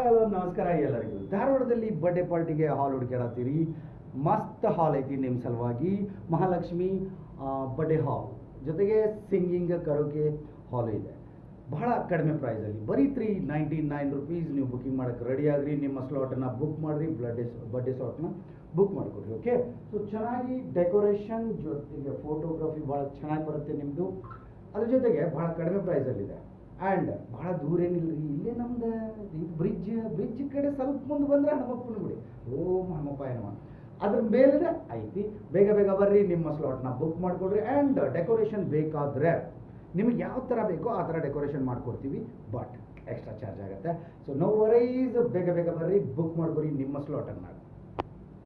Hello ನಮಸ್ಕಾರ ಎಲ್ಲರಿಗೂ. ಧಾರವಾಡದಲ್ಲಿ ಬರ್ಡೇ ಪಾರ್ಟಿಗೆ ಹಾಲ್ ಹುಡುಕಾಡತ್ತೀರಿ? ಮಸ್ತ್ ಹಾಲ್ ಐತಿ ನಿಮ್ಮ ಸಲುವಾಗಿ. ಮಹಾಲಕ್ಷ್ಮಿ ಬರ್ಡೇ ಹಾಲ್ ಜೊತೆಗೆ ಸಿಂಗಿಂಗ್ ಕರೋಕೆ ಹಾಲ್ ಇದೆ. ಬಹಳ ಕಡಿಮೆ ಪ್ರೈಸಲ್ಲಿ ಬರೀ $399 ನೀವು ಬುಕಿಂಗ್ ಮಾಡೋಕ್ಕೆ ರೆಡಿ ಆಗ್ರಿ. ನಿಮ್ಮ ಸ್ಲಾಟನ್ನು ಬುಕ್ ಮಾಡಿರಿ, ಬರ್ಡೇ ಸ್ಲಾಟ್ನ ಬುಕ್ ಮಾಡಿಕೊಡ್ರಿ. ಓಕೆ, ಸೊ ಚೆನ್ನಾಗಿ ಡೆಕೋರೇಷನ್ ಜೊತೆಗೆ ಫೋಟೋಗ್ರಫಿ ಭಾಳ ಚೆನ್ನಾಗಿ ಬರುತ್ತೆ ನಿಮ್ಮದು. ಅದ್ರ ಜೊತೆಗೆ ಭಾಳ ಕಡಿಮೆ ಪ್ರೈಸಲ್ಲಿದೆ. ಆ್ಯಂಡ್ ಭಾಳ ದೂರ ಏನಿಲ್ಲ ರೀ, ಇಲ್ಲೇ ನಮ್ದು ಬ್ರಿಡ್ಜ್ ಕಡೆ ಸ್ವಲ್ಪ ಮುಂದೆ ಬಂದ್ರೆ ಹನುಮಪ್ಪನ ಗುಡಿ. ಓಂ ಹನುಮಪ್ಪ ಏನಮ್ಮ ಅದ್ರ ಮೇಲೆ ಐತಿ. ಬೇಗ ಬೇಗ ಬರ್ರಿ, ನಿಮ್ಮ ಸ್ಲಾಟ್ನ ಬುಕ್ ಮಾಡಿಕೊಡ್ರಿ. ಆ್ಯಂಡ್ ಡೆಕೋರೇಷನ್ ಬೇಕಾದರೆ ನಿಮಗೆ ಯಾವ ಥರ ಬೇಕೋ ಆ ಥರ ಡೆಕೋರೇಷನ್ ಮಾಡಿಕೊಡ್ತೀವಿ, ಬಟ್ ಎಕ್ಸ್ಟ್ರಾ ಚಾರ್ಜ್ ಆಗುತ್ತೆ. ಸೊ ನೋ ವರೈಸ್, ಬೇಗ ಬೇಗ ಬರ್ರಿ, ಬುಕ್ ಮಾಡ್ಕೊರಿ ನಿಮ್ಮ ಸ್ಲಾಟನ್ನು.